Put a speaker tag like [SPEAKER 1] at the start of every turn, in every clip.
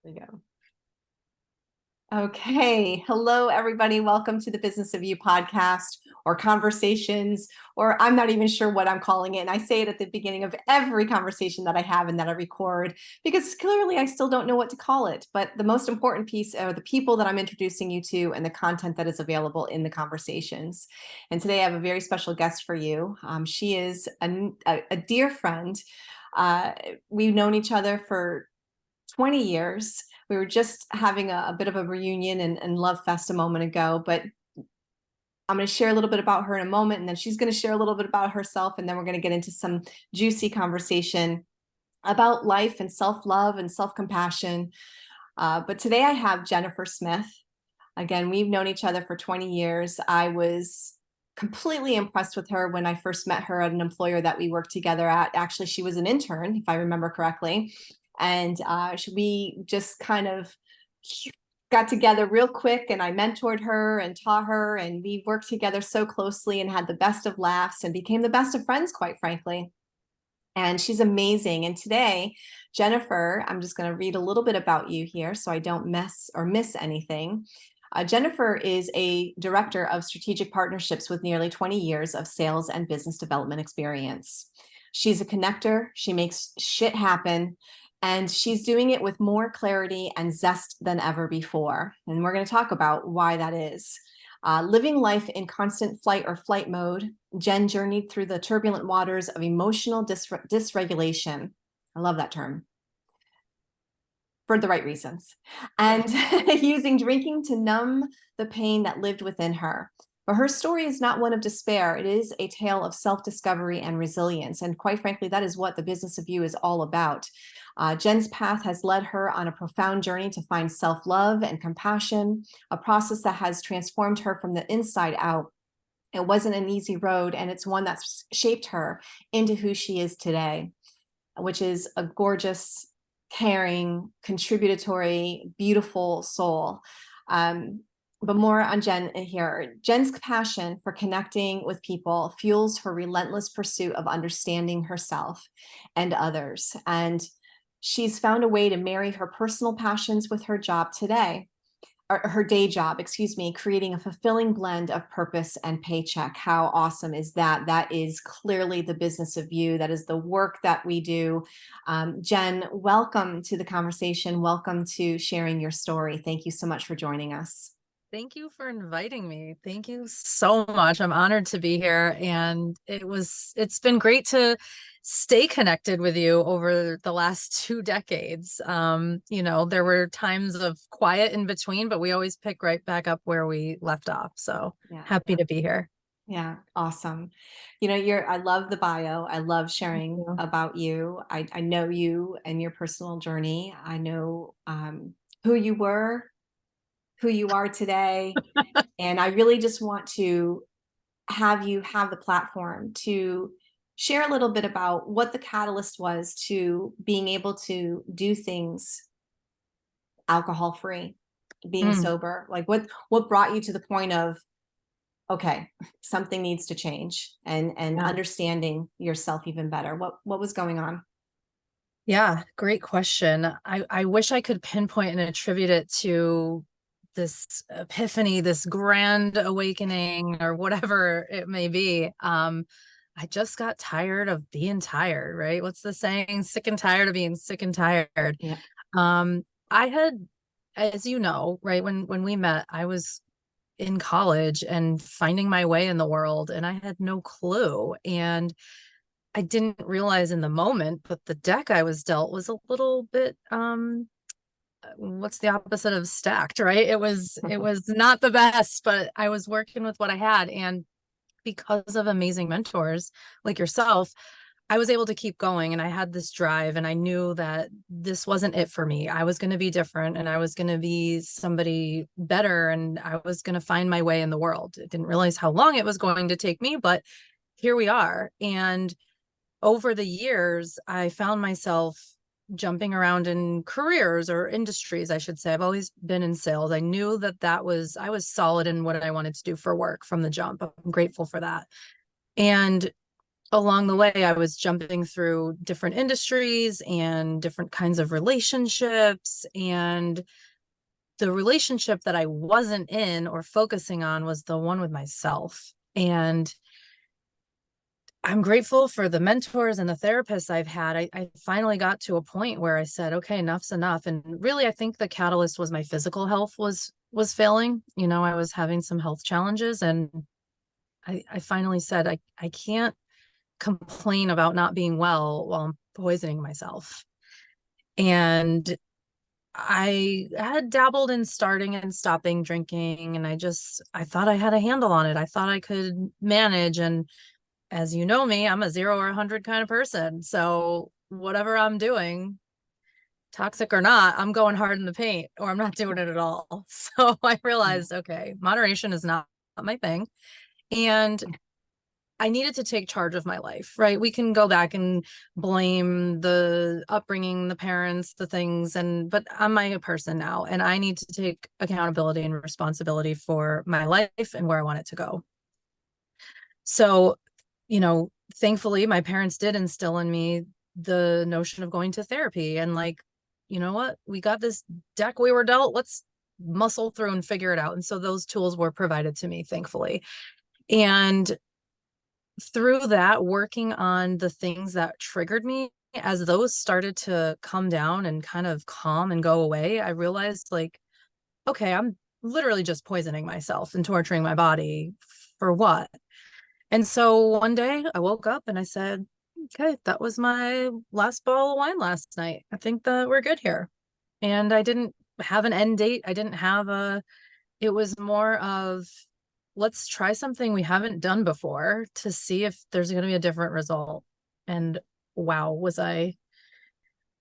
[SPEAKER 1] There you go. Okay. Hello, everybody. Welcome to the Business of You podcast or conversations, or I'm not even sure what I'm calling it. And I say it at the beginning of every conversation that I have and that I record, because clearly I still don't know what to call it. But the most important piece are the people that I'm introducing you to and the content that is available in the conversations. And today I have a very special guest for you. She is a dear friend. We've known each other for 20 years. We were just having a bit of a reunion and Love Fest a moment ago, but I'm going to share a little bit about her in a moment, and then she's going to share a little bit about herself, and then we're going to get into some juicy conversation about life and self-love and self-compassion. But today I have Jennifer Smith. Again, we've known each other for 20 years. I was completely impressed with her when I first met her at an employer that we worked together at. Actually, she was an intern, if I remember correctly. And we just kind of got together real quick, and I mentored her and taught her, and we worked together so closely and had the best of laughs and became the best of friends, quite frankly. And she's amazing. And today, Jennifer, I'm just going to read a little bit about you here so I don't mess or miss anything. Jennifer is a director of strategic partnerships with nearly 20 years of sales and business development experience. She's a connector. She makes shit happen. And she's doing it with more clarity and zest than ever before. And we're going to talk about why that is. Living life in constant flight or flight mode, Jen journeyed through the turbulent waters of emotional dysregulation. I love that term. For the right reasons. And using drinking to numb the pain that lived within her. But her story is not one of despair. It is a tale of self-discovery and resilience. And quite frankly, that is what the Business of You is all about. Jen's path has led her on a profound journey to find self-love and compassion, a process that has transformed her from the inside out. It wasn't an easy road, and it's one that's shaped her into who she is today, which is a gorgeous, caring, contributory, beautiful soul. But more on Jen here. Jen's passion for connecting with people fuels her relentless pursuit of understanding herself and others. And she's found a way to marry her personal passions with her job today, or her day job, excuse me, creating a fulfilling blend of purpose and paycheck. How awesome is that? That is clearly the Business of You. That is the work that we do. Jen, welcome to the conversation. Welcome to sharing your story. Thank you so much for joining us.
[SPEAKER 2] Thank you for inviting me. Thank you so much. I'm honored to be here. And it's been great to stay connected with you over the last 2 decades. There were times of quiet in between, but we always pick right back up where we left off. So
[SPEAKER 1] Yeah.
[SPEAKER 2] happy to be here.
[SPEAKER 1] Yeah, awesome. I love the bio. I love sharing about you. I know you and your personal journey. I know who you were, who you are today. And I really just want to have you have the platform to share a little bit about what the catalyst was to being able to do things alcohol free, being sober. Like what brought you to the point of, okay, something needs to change, and understanding yourself even better. What was going on?
[SPEAKER 2] Yeah, great question. I wish I could pinpoint and attribute it to this epiphany, this grand awakening, or whatever it may be. I just got tired of being tired, right? What's the saying? Sick and tired of being sick and tired.
[SPEAKER 1] Yeah.
[SPEAKER 2] I had, as you know, right, when we met, I was in college and finding my way in the world, and I had no clue. And I didn't realize in the moment, but the deck I was dealt was a little bit what's the opposite of stacked, right? It was not the best, but I was working with what I had. And because of amazing mentors like yourself, I was able to keep going, and I had this drive, and I knew that this wasn't it for me. I was going to be different, and I was going to be somebody better, and I was going to find my way in the world. I didn't realize how long it was going to take me, but here we are. And over the years, I found myself jumping around in careers or industries, I should say. I've always been in sales. I knew that I was solid in what I wanted to do for work from the jump. I'm grateful for that. And along the way, I was jumping through different industries and different kinds of relationships. And the relationship that I wasn't in or focusing on was the one with myself. And I'm grateful for the mentors and the therapists I've had. I finally got to a point where I said, okay, enough's enough. And really, I think the catalyst was my physical health was failing. You know, I was having some health challenges, and I finally said, I can't complain about not being well while I'm poisoning myself. And I had dabbled in starting and stopping drinking, and I thought I had a handle on it. I thought I could manage. And as you know me, I'm a 0 or 100 kind of person. So whatever I'm doing, toxic or not, I'm going hard in the paint, or I'm not doing it at all. So I realized, okay, moderation is not my thing. And I needed to take charge of my life, right? We can go back and blame the upbringing, the parents, the things, but I'm my person now, and I need to take accountability and responsibility for my life and where I want it to go. So, you know, thankfully, my parents did instill in me the notion of going to therapy and like, you know what, we got this deck we were dealt, let's muscle through and figure it out. And so those tools were provided to me, thankfully. And through that, working on the things that triggered me, as those started to come down and kind of calm and go away, I realized like, okay, I'm literally just poisoning myself and torturing my body for what? And so one day I woke up and I said, okay, that was my last bottle of wine last night. I think that we're good here. And I didn't have an end date. I didn't have it was more of, let's try something we haven't done before to see if there's going to be a different result. And wow, was I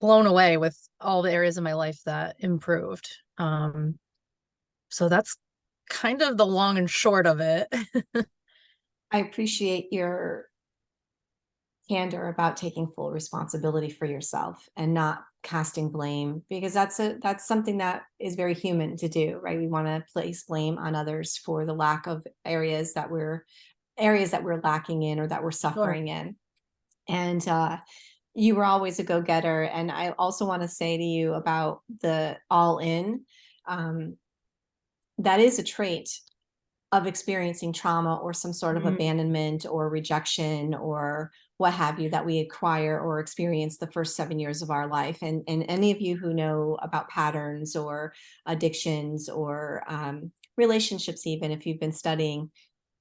[SPEAKER 2] blown away with all the areas of my life that improved. So that's kind of the long and short of it.
[SPEAKER 1] I appreciate your candor about taking full responsibility for yourself and not casting blame, because that's something that is very human to do, right? We want to place blame on others for the lack of areas that we're lacking in or that we're
[SPEAKER 2] Sure.
[SPEAKER 1] suffering in. And you were always a go-getter. And I also want to say to you about the all in. Um, that is a trait of experiencing trauma or some sort of
[SPEAKER 2] Mm,
[SPEAKER 1] abandonment or rejection or what have you that we acquire or experience the first 7 years of our life. And any of you who know about patterns or addictions or relationships, even if you've been studying,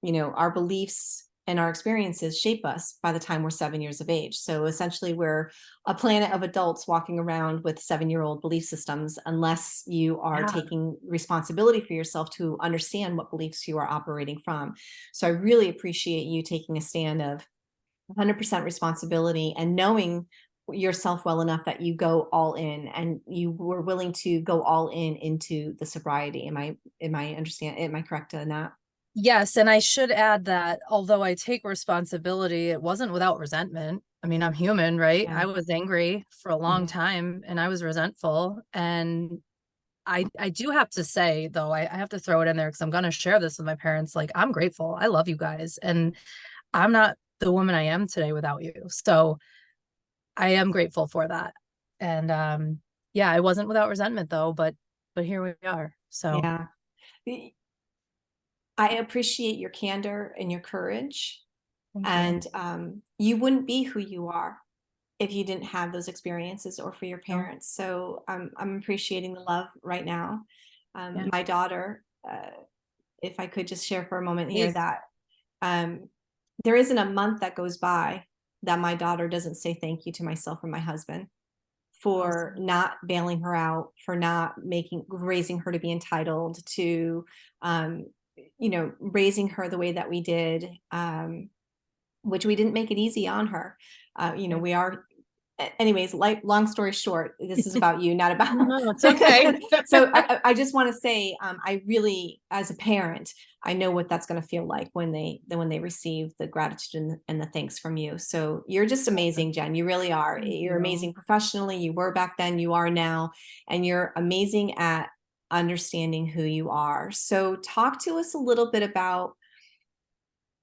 [SPEAKER 1] our beliefs and our experiences shape us by the time we're 7 years of age. So essentially, we're a planet of adults walking around with 7-year-old belief systems, unless you are
[SPEAKER 2] yeah.
[SPEAKER 1] taking responsibility for yourself to understand what beliefs you are operating from. So I really appreciate you taking a stand of 100% responsibility and knowing yourself well enough that you go all in and you were willing to go all in into the sobriety. Am I correct in that?
[SPEAKER 2] Yes, and I should add that although I take responsibility, it wasn't without resentment. I mean, I'm human, right?
[SPEAKER 1] Yeah.
[SPEAKER 2] I was angry for a long
[SPEAKER 1] Mhm.
[SPEAKER 2] time and I was resentful. And I do have to say, though, I have to throw it in there because I'm going to share this with my parents. Like, I'm grateful. I love you guys. And I'm not the woman I am today without you. So I am grateful for that. And yeah, I wasn't without resentment though, but here we are. So
[SPEAKER 1] Yeah. I appreciate your candor and your courage.
[SPEAKER 2] thank you.
[SPEAKER 1] And you wouldn't be who you are if you didn't have those experiences or for your
[SPEAKER 2] No,
[SPEAKER 1] parents. So I'm appreciating the love right now.
[SPEAKER 2] yeah.
[SPEAKER 1] My daughter, if I could just share for a moment here,
[SPEAKER 2] Please.
[SPEAKER 1] that um, there isn't a month that goes by that my daughter doesn't say thank you to myself or my husband for
[SPEAKER 2] Awesome.
[SPEAKER 1] not bailing her out, for not raising her to be entitled to, um, raising her the way that we did, which we didn't make it easy on her.
[SPEAKER 2] Yeah.
[SPEAKER 1] We are, anyways, like, long story short, this is about you, not about.
[SPEAKER 2] No, it's okay.
[SPEAKER 1] So I just want to say, I really, as a parent, I know what that's going to feel like when they receive the gratitude and the thanks from you. So you're just amazing, Jen. You really are.
[SPEAKER 2] Thank
[SPEAKER 1] You're
[SPEAKER 2] you.
[SPEAKER 1] amazing professionally. You were back then, you are now, and you're amazing at understanding who you are. So talk to us a little bit about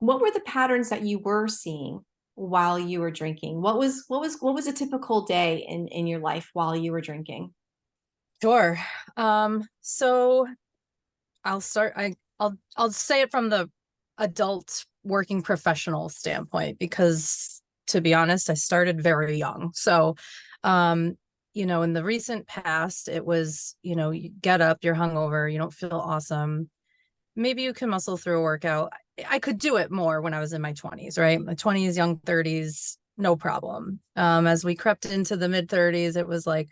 [SPEAKER 1] what were the patterns that you were seeing while you were drinking? What was a typical day in your life while you were drinking?
[SPEAKER 2] Sure. So I'll start, I'll say it from the adult working professional standpoint, because to be honest, I started very young. So, um, in the recent past, it was, you get up, you're hungover, you don't feel awesome. Maybe you can muscle through a workout. I could do it more when I was in my 20s, right? My 20s, young 30s, no problem. As we crept into the mid 30s, it was like,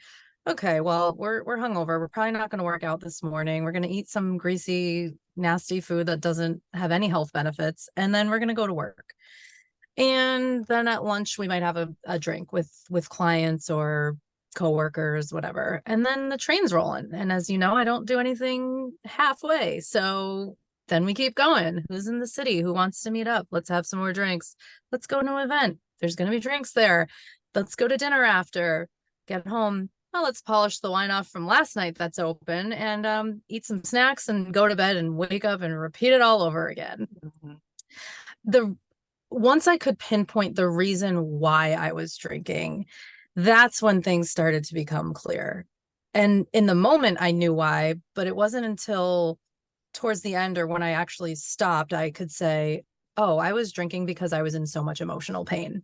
[SPEAKER 2] okay, well, we're hungover. We're probably not going to work out this morning. We're going to eat some greasy, nasty food that doesn't have any health benefits, and then we're going to go to work. And then at lunch, we might have a drink with clients or coworkers, whatever. And then the train's rolling. And as you know, I don't do anything halfway. So then we keep going. Who's in the city? Who wants to meet up? Let's have some more drinks. Let's go to an event. There's going to be drinks there. Let's go to dinner after. Get home. Well, let's polish the wine off from last night that's open, and eat some snacks and go to bed and wake up and repeat it all over again.
[SPEAKER 1] Mhm.
[SPEAKER 2] The Once I could pinpoint the reason why I was drinking, that's when things started to become clear. And in the moment, I knew why, but it wasn't until towards the end, or when I actually stopped, I could say, oh, I was drinking because I was in so much emotional pain.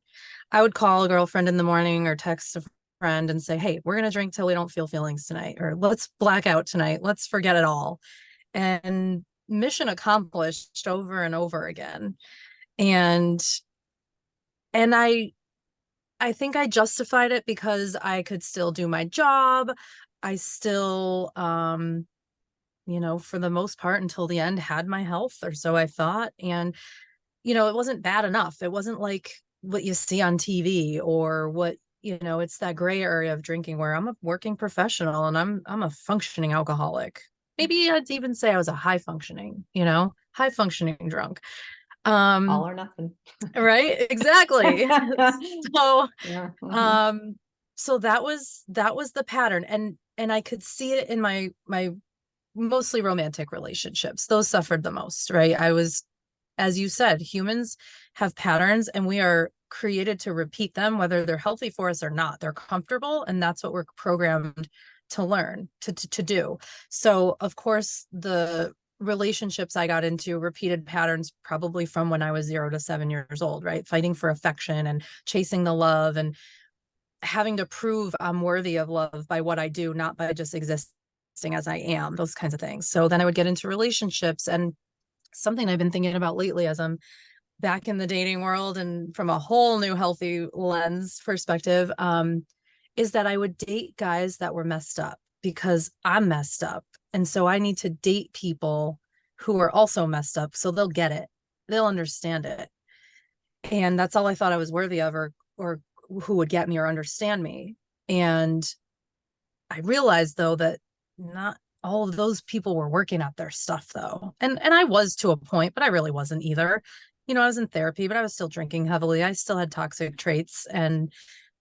[SPEAKER 2] I would call a girlfriend in the morning or text a friend and say, hey, we're going to drink till we don't feel feelings tonight, or let's black out tonight. Let's forget it all. And mission accomplished over and over again. And and I think I justified it because I could still do my job. I still for the most part until the end had my health, or so I thought. And it wasn't bad enough. It wasn't like what you see on TV, or what it's that gray area of drinking where I'm a working professional and I'm a functioning alcoholic. Maybe I'd even say I was a high functioning drunk.
[SPEAKER 1] All or nothing.
[SPEAKER 2] Right, exactly. So
[SPEAKER 1] Yeah. Mhm.
[SPEAKER 2] um so that was the pattern, and I could see it in my mostly romantic relationships. Those suffered the most, right? I was, as you said, humans have patterns, and we are created to repeat them, whether they're healthy for us or not. They're comfortable, and that's what we're programmed to learn to do. So of course, the relationships I got into repeated patterns, probably from when I was 0 to 7 years old, right? Fighting for affection and chasing the love, and having to prove I'm worthy of love by what I do, not by just existing as I am, those kinds of things. So then I would get into relationships, and something I've been thinking about lately as I'm back in the dating world and from a whole new healthy lens perspective, is that I would date guys that were messed up because I'm messed up. And so I need to date people who are also messed up so they'll get it. They'll understand it. And that's all I thought I was worthy of, or who would get me or understand me. And I realized though that not all of those people were working at their stuff though. And I was to a point, but I really wasn't either. I was in therapy, but I was still drinking heavily. I still had toxic traits, and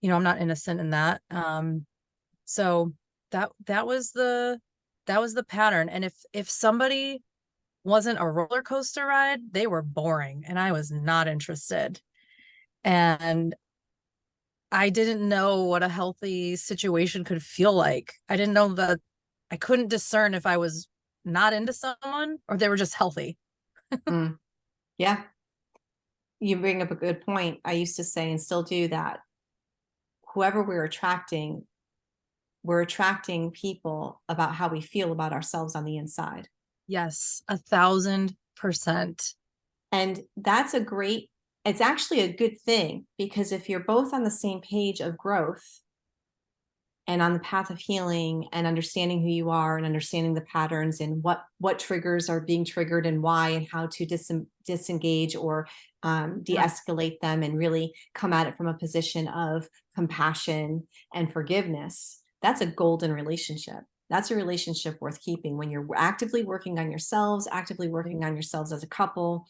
[SPEAKER 2] I'm not innocent in that. So that was the pattern. And if somebody wasn't a roller coaster ride, they were boring, and I was not interested. And I didn't know what a healthy situation could feel like. I didn't know that I couldn't discern if I was not into someone or they were just healthy.
[SPEAKER 1] Mm. Yeah. You bring up a good point. I used to say, and still do, that whoever we're attracting people about how we feel about ourselves on the inside.
[SPEAKER 2] Yes, 1,000%.
[SPEAKER 1] And it's actually a good thing, because if you're both on the same page of growth and on the path of healing and understanding who you are and understanding the patterns and what triggers are being triggered and why, and how to disengage or de-escalate them, and really come at it from a position of compassion and forgiveness, that's a golden relationship. That's a relationship worth keeping, when you're actively working on yourselves, actively working on yourselves as a couple.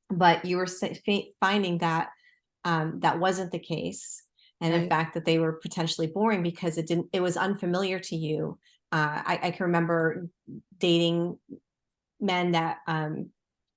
[SPEAKER 1] But you were finding that that wasn't the case, and in
[SPEAKER 2] Right.
[SPEAKER 1] fact that they were potentially boring because it was unfamiliar to you. I can remember dating men that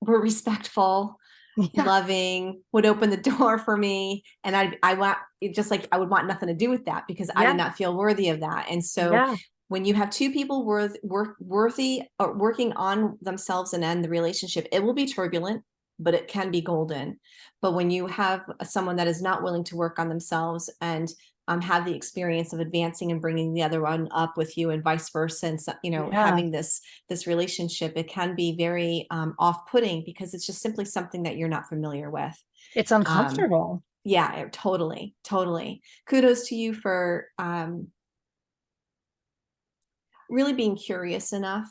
[SPEAKER 1] were respectful,
[SPEAKER 2] Yeah.
[SPEAKER 1] loving, would open the door for me. And I want it, just like I would want nothing to do with that because I did
[SPEAKER 2] Yeah.
[SPEAKER 1] not feel worthy of that. And so
[SPEAKER 2] Yeah.
[SPEAKER 1] when you have two people worthy or working on themselves and end the relationship, it will be turbulent, but it can be golden. But when you have someone that is not willing to work on themselves and have the experience of advancing and bringing the other one up with you and vice versa, and so,
[SPEAKER 2] Yeah.
[SPEAKER 1] having this relationship, it can be very off-putting because it's just simply something that you're not familiar with.
[SPEAKER 2] It's
[SPEAKER 1] um,
[SPEAKER 2] uncomfortable.
[SPEAKER 1] yeah, totally kudos to you for really being curious enough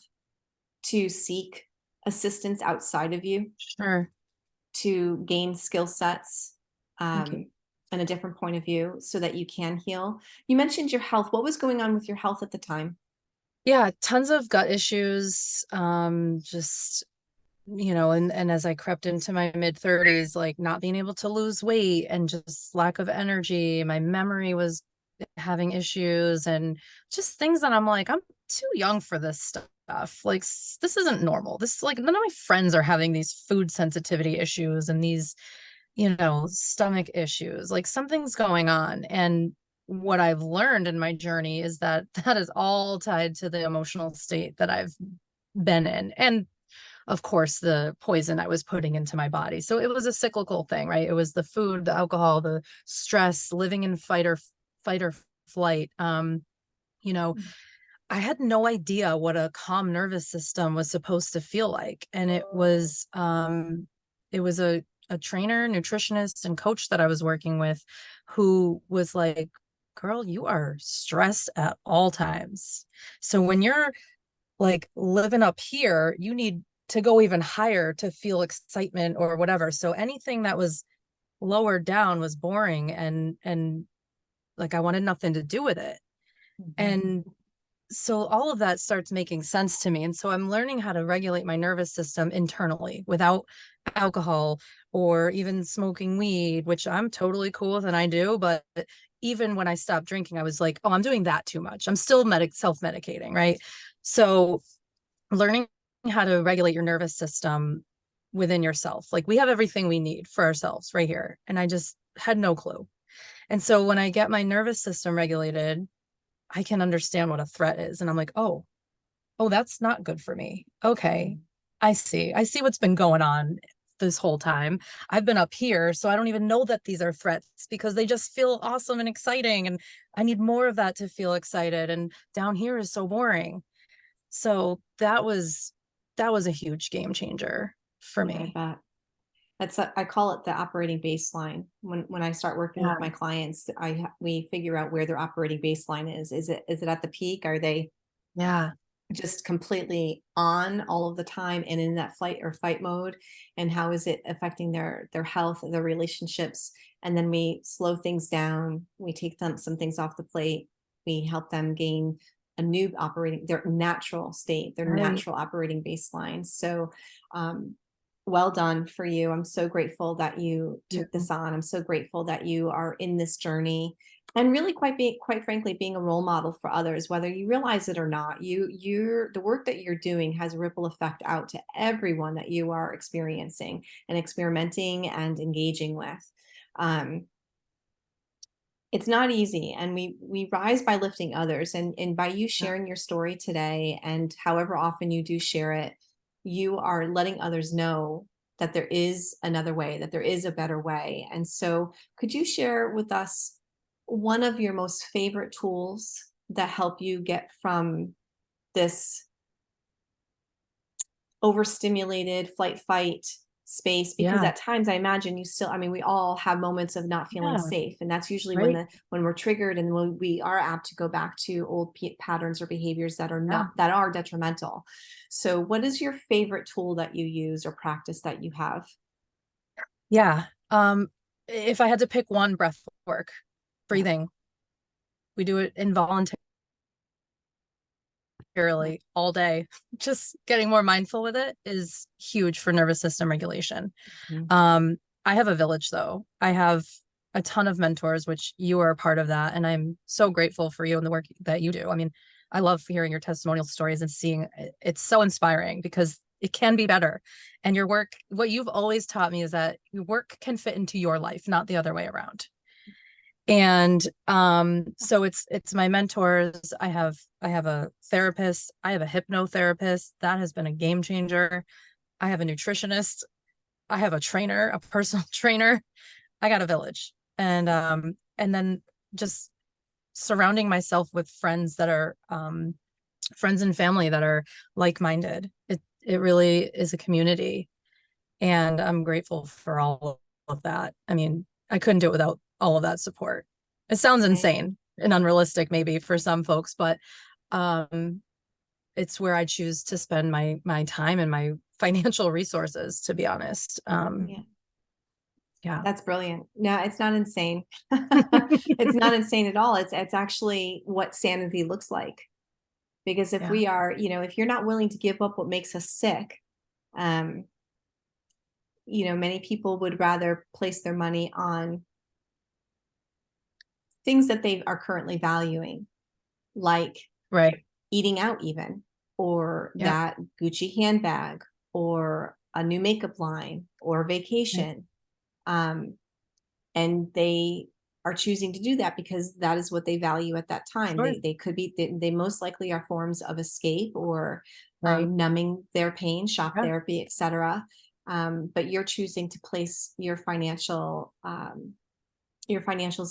[SPEAKER 1] to seek assistance outside of you,
[SPEAKER 2] Sure.
[SPEAKER 1] to gain skill sets
[SPEAKER 2] Thank you.
[SPEAKER 1] and a different point of view so that you can heal. You mentioned your health. What was going on with your health at the time?
[SPEAKER 2] Yeah, tons of gut issues. Just, and as I crept into my mid 30s, like not being able to lose weight and just lack of energy. My memory was having issues and just things that I'm like, I'm too young for this stuff. Like, this isn't normal. This, like, none of my friends are having these food sensitivity issues and these, stomach issues. Like, something's going on. And what I've learned in my journey is that that is all tied to the emotional state that I've been in. And of course, the poison I was putting into my body. So it was a cyclical thing, right? It was the food, the alcohol, the stress, living in fight or flight. You know, I had no idea what a calm nervous system was supposed to feel like. And it was a trainer, nutritionist, and coach that I was working with who was like, girl, you are stressed at all times. So when you're like living up here, you need to go even higher to feel excitement or whatever. So anything that was lower down was boring and like I wanted nothing to do with it.
[SPEAKER 1] Mhm.
[SPEAKER 2] And so all of that starts making sense to me. And so I'm learning how to regulate my nervous system internally without alcohol or even smoking weed, which I'm totally cool with and I do. But even when I stopped drinking, I was like, oh, I'm doing that too much. I'm still self-medicating, right? So learning how to regulate your nervous system within yourself. Like, we have everything we need for ourselves right here. And I just had no clue. And so when I get my nervous system regulated, I can understand what a threat is. And I'm like, oh, that's not good for me. Okay. I see. I see what's been going on this whole time. I've been up here, so I don't even know that these are threats because they just feel awesome and exciting. And I need more of that to feel excited. And down here is so boring. So that was a huge game changer for
[SPEAKER 1] Yeah, I
[SPEAKER 2] me.
[SPEAKER 1] bet. I call it the operating baseline. When I start working
[SPEAKER 2] Yeah.
[SPEAKER 1] with my clients, we figure out where their operating baseline is. Is it at the peak? Are they
[SPEAKER 2] Yeah.
[SPEAKER 1] just completely on all of the time and in that flight or fight mode? And how is it affecting their health, their relationships? And then we slow things down. We take some things off the plate. We help them gain a new operating, their natural state, their
[SPEAKER 2] Right.
[SPEAKER 1] natural operating baseline. So um, well done for you. I'm so grateful that you
[SPEAKER 2] Yeah.
[SPEAKER 1] took this on. I'm so grateful that you are in this journey and really quite frankly being a role model for others, whether you realize it or not. The work that you're doing has a ripple effect out to everyone that you are experiencing and experimenting and engaging with. um, it's not easy, and we rise by lifting others, and by you
[SPEAKER 2] Yeah.
[SPEAKER 1] sharing your story today and however often you do share it, you are letting others know that there is another way, that there is a better way. And so could you share with us one of your most favorite tools that help you get from this overstimulated flight fight space? Because
[SPEAKER 2] Yeah.
[SPEAKER 1] at times I imagine you still, I mean, we all have moments of not feeling
[SPEAKER 2] Yeah.
[SPEAKER 1] safe, and that's usually
[SPEAKER 2] Right.
[SPEAKER 1] when we're triggered and when we are apt to go back to old patterns or behaviors that are
[SPEAKER 2] Yeah.
[SPEAKER 1] not, that are detrimental. So what is your favorite tool that you use or practice that you have?
[SPEAKER 2] Yeah. If I had to pick one, breath work,
[SPEAKER 1] Yeah.
[SPEAKER 2] breathing, we do it involuntarily all day. Just getting more mindful with it is huge for nervous system regulation.
[SPEAKER 1] Mhm.
[SPEAKER 2] Um, I have a village though. I have a ton of mentors, which you are a part of that. And I'm so grateful for you and the work that you do. I mean, I love hearing your testimonial stories and seeing it's so inspiring because it can be better. And your work, what you've always taught me is that your work can fit into your life, not the other way around. And so it's my mentors. I have a therapist, I have a hypnotherapist that has been a game changer. I have a nutritionist, I have a trainer, a personal trainer. I got a village. And then just surrounding myself with friends that are friends and family that are like-minded. It really is a community. And I'm grateful for all of that. I mean, I couldn't do it without all of that support. It sounds insane and unrealistic maybe for some folks, but it's where I choose to spend my time and my financial resources, to be honest. Yeah.
[SPEAKER 1] That's brilliant. No, it's not insane. It's not insane at all. It's actually what sanity looks like. Because if we are, if you're not willing to give up what makes us sick, many people would rather place their money on things that they are currently valuing, like eating out even, or that Gucci handbag, or a new makeup line, or vacation. And they are choosing to do that because that is what they value at that time. They could be, they most likely are forms of escape or numbing their pain, shop therapy, etc. But you're choosing to place your financials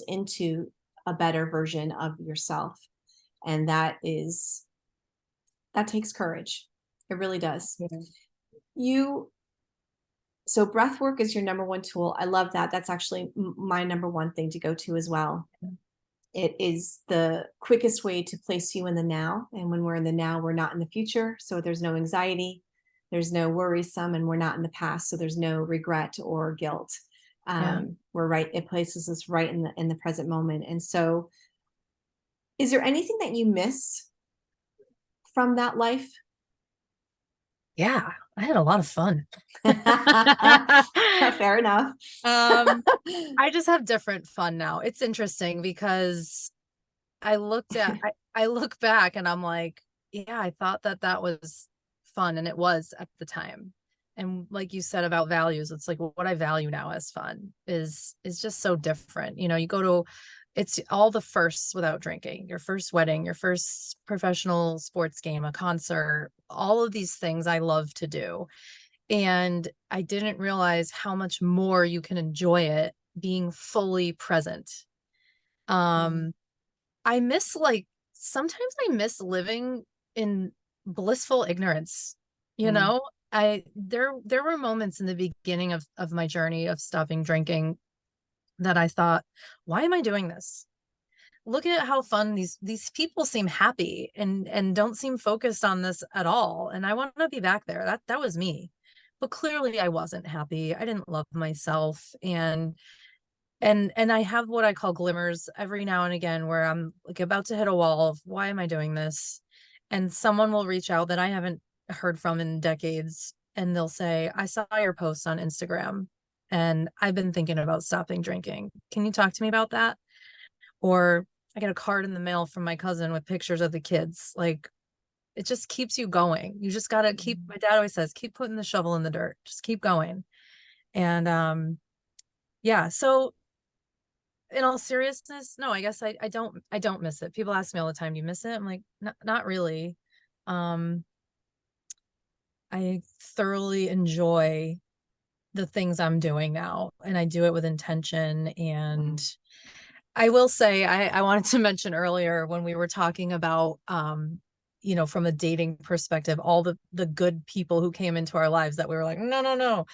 [SPEAKER 1] into a better version of yourself. And that takes courage. It really does. So breath work is your number one tool. I love that. That's actually my number one thing to go to as well. It is the quickest way to place you in the now. And when we're in the now, we're not in the future. So there's no anxiety, there's no worrisome, and we're not in the past. So there's no regret or guilt. We're right. It places us right in the present moment. And so is there anything that you miss from that life?
[SPEAKER 2] Yeah, I had a lot of fun.
[SPEAKER 1] Fair enough.
[SPEAKER 2] I just have different fun now. It's interesting because I look back and I'm like, yeah, I thought that was fun, and it was at the time. And like you said about values, it's like what I value now as fun is just so different. You go to, it's all the firsts without drinking, your first wedding, your first professional sports game, a concert, all of these things I love to do. And I didn't realize how much more you can enjoy it being fully present. I miss, sometimes I miss living in blissful ignorance. There were moments in the beginning of my journey of stopping drinking that I thought, why am I doing this? Look at how fun these people seem happy and don't seem focused on this at all. And I want to be back there. That was me. But clearly I wasn't happy. I didn't love myself. And I have what I call glimmers every now and again where I'm like about to hit a wall of why am I doing this? And someone will reach out that I haven't heard from in decades, and they'll say, I saw your post on Instagram and I've been thinking about stopping drinking. Can you talk to me about that? Or I get a card in the mail from my cousin with pictures of the kids. Like, it just keeps you going. You just got to keep, my dad always says, keep putting the shovel in the dirt, just keep going. And so in all seriousness, no, I guess I don't miss it. People ask me all the time, do you miss it? I'm like, not really. I thoroughly enjoy the things I'm doing now, and I do it with intention. And I will say, I wanted to mention earlier when we were talking about, from a dating perspective, all the good people who came into our lives that we were like, no.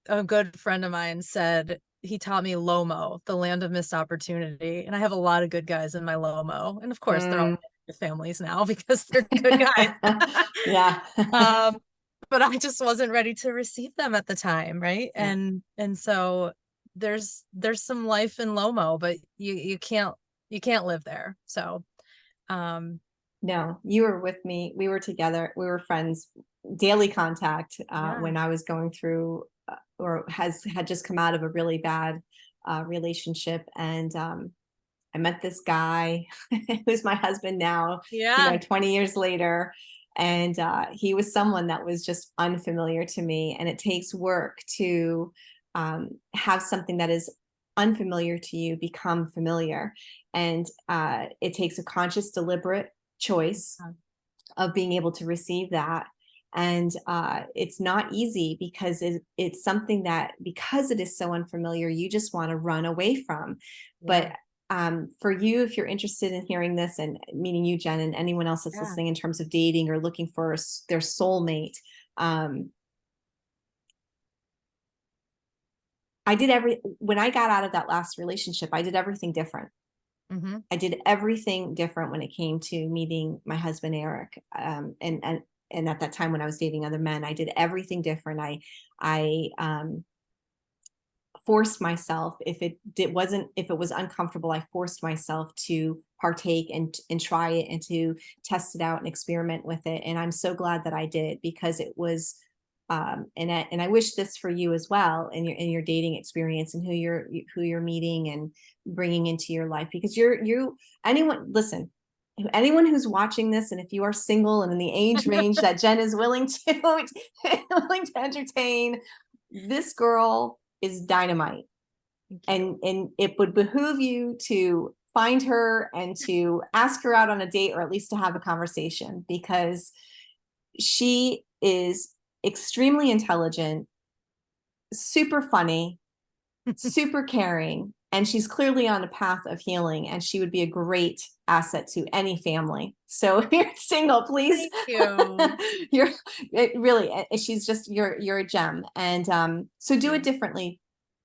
[SPEAKER 2] A good friend of mine said, he taught me LOMO, the land of missed opportunity. And I have a lot of good guys in my LOMO. And of course, they're all families now because they're good guys.
[SPEAKER 1] Yeah.
[SPEAKER 2] But I just wasn't ready to receive them at the time. Right.
[SPEAKER 1] Yeah.
[SPEAKER 2] And so there's some life in LOMO, but you can't live there. So,
[SPEAKER 1] no, you were with me. We were together. We were friends, daily contact, when I was going through or had just come out of a really bad relationship. And I met this guy who's my husband now, 20 years later. And he was someone that was just unfamiliar to me. And it takes work to have something that is unfamiliar to you become familiar. And it takes a conscious, deliberate choice of being able to receive that. And it's not easy because it's something that, because it is so unfamiliar, you just want to run away from. But for you, if you're interested in hearing this, and meaning you, Jen, and anyone else that's listening in terms of dating or looking for their soulmate, when I got out of that last relationship, I did everything different. I did everything different when it came to meeting my husband, Eric. And at that time when I was dating other men, I did everything different. I forced myself, if it was uncomfortable, I forced myself to partake and try it and to test it out and experiment with it. And I'm so glad that I did, because it was, and I wish this for you as well in your dating experience and who you're meeting and bringing into your life, because anyone who's watching this, and if you are single and in the age range that Jen is willing to entertain, this girl is dynamite. And it would behoove you to find her and to ask her out on a date, or at least to have a conversation, because she is extremely intelligent, super funny, super caring, and she's clearly on a path of healing, and she would be a great asset to any family. So if you're single, please.
[SPEAKER 2] Thank you.
[SPEAKER 1] You're a gem. And so do it differently.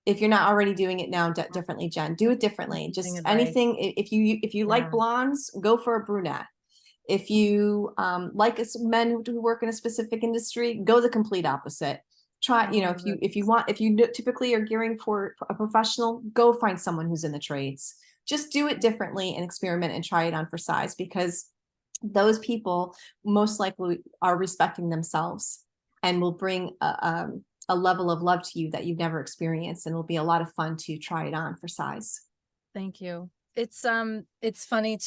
[SPEAKER 1] If you're not already doing it now differently, Jen, do it differently. Just anything. If you like blondes, go for a brunette. If you like men who work in a specific industry, go the complete opposite. Try, if you typically are gearing for a professional, go find someone who's in the trades. Just do it differently and experiment and try it on for size, because those people most likely are respecting themselves and will bring a level of love to you that you've never experienced, and it'll be a lot of fun to try it on for size.
[SPEAKER 2] Thank you. It's funny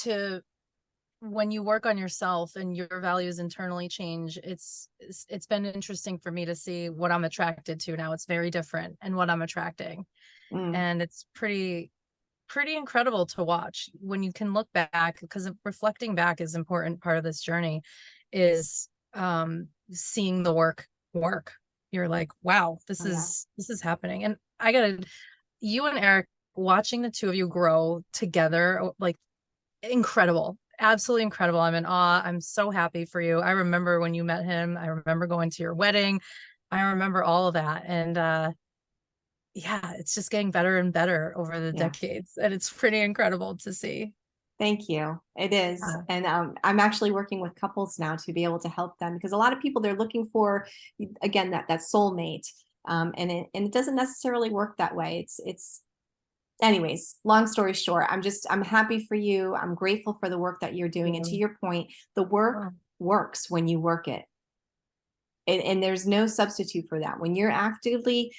[SPEAKER 2] when you work on yourself and your values internally change, it's been interesting for me to see what I'm attracted to now. It's very different, and what I'm attracting. And it's pretty incredible to watch when you can look back, because reflecting back is an important part of this journey, is seeing the work. You're like, wow, this is happening. And you and Eric, watching the two of you grow together, like, incredible. Absolutely incredible. I'm in awe. I'm so happy for you. I remember when you met him. I remember going to your wedding. I remember all of that. And it's just getting better and better over the decades. And it's pretty incredible to see.
[SPEAKER 1] Thank you. It is. And I'm actually working with couples now to be able to help them, because a lot of people, they're looking for, again, that soulmate. And it doesn't necessarily work that way. Anyways, long story short, I'm happy for you. I'm grateful for the work that you're doing. And to your point, the work works when you work it. And there's no substitute for that. When you're actively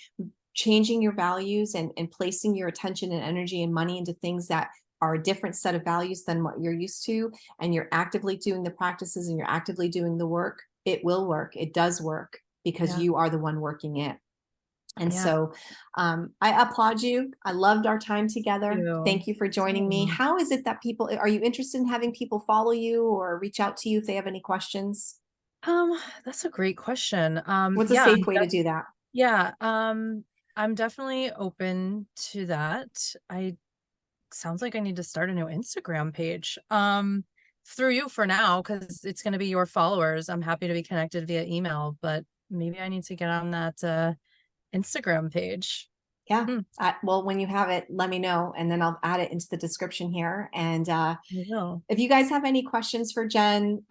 [SPEAKER 1] changing your values and placing your attention and energy and money into things that are a different set of values than what you're used to, and you're actively doing the practices and you're actively doing the work, it will work. It does work, because you are the one working it. And so I applaud you. I loved our time together. Thank you for joining me. How is it that are you interested in having people follow you or reach out to you if they have any questions?
[SPEAKER 2] That's a great question.
[SPEAKER 1] What's a safe way to do that?
[SPEAKER 2] Yeah. I'm definitely open to that. Sounds like I need to start a new Instagram page. Through you for now, because it's going to be your followers. I'm happy to be connected via email, but maybe I need to get on that Instagram page.
[SPEAKER 1] Well, when you have it, let me know, and then I'll add it into the description here. And
[SPEAKER 2] will.
[SPEAKER 1] If you guys have any questions for Jen,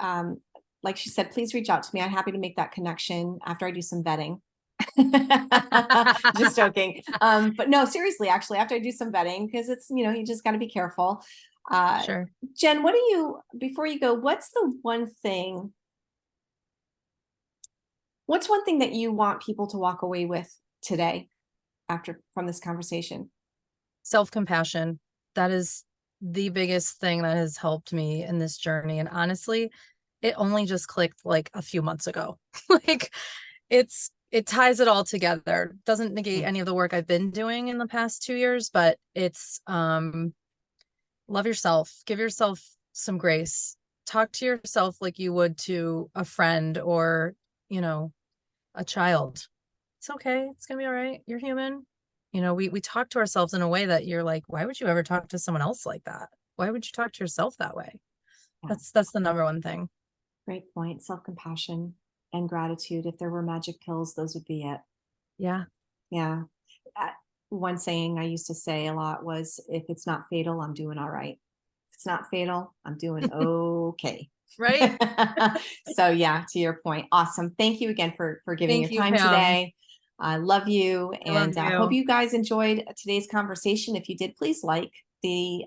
[SPEAKER 1] like she said, please reach out to me. I'm happy to make that connection after I do some vetting. Just joking. But no, seriously, actually, after I do some vetting, because it's, you just got to be careful.
[SPEAKER 2] Sure.
[SPEAKER 1] Jen, before you go, what's one thing that you want people to walk away with today from this conversation?
[SPEAKER 2] Self-compassion. That is the biggest thing that has helped me in this journey. And honestly, it only just clicked like a few months ago. Like it ties it all together. Doesn't negate any of the work I've been doing in the past 2 years, but it's love yourself, give yourself some grace, talk to yourself like you would to a friend or, you know, a child. It's okay. It's gonna be all right. You're human. You know, we talk to ourselves in a way that you're like, why would you ever talk to someone else like that? Why would you talk to yourself that way?
[SPEAKER 1] Yeah.
[SPEAKER 2] That's the number one thing.
[SPEAKER 1] Great point. Self-compassion and gratitude. If there were magic pills, those would be it.
[SPEAKER 2] Yeah.
[SPEAKER 1] Yeah. Uh, One saying I used to say a lot was, if it's not fatal, I'm doing all right. If it's not fatal, I'm doing okay.
[SPEAKER 2] Right.
[SPEAKER 1] So yeah, to your point. Awesome. Thank you again for giving
[SPEAKER 2] Thank
[SPEAKER 1] your
[SPEAKER 2] you,
[SPEAKER 1] time
[SPEAKER 2] Pam.
[SPEAKER 1] today. I love you,
[SPEAKER 2] I love
[SPEAKER 1] and hope
[SPEAKER 2] you.
[SPEAKER 1] you guys enjoyed today's conversation. If you did, please like the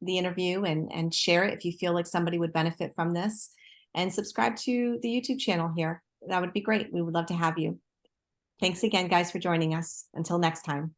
[SPEAKER 1] interview and share it if you feel like somebody would benefit from this, and subscribe to the YouTube channel here. That would be great. We would love to have you. Thanks again, guys, for joining us. Until next time.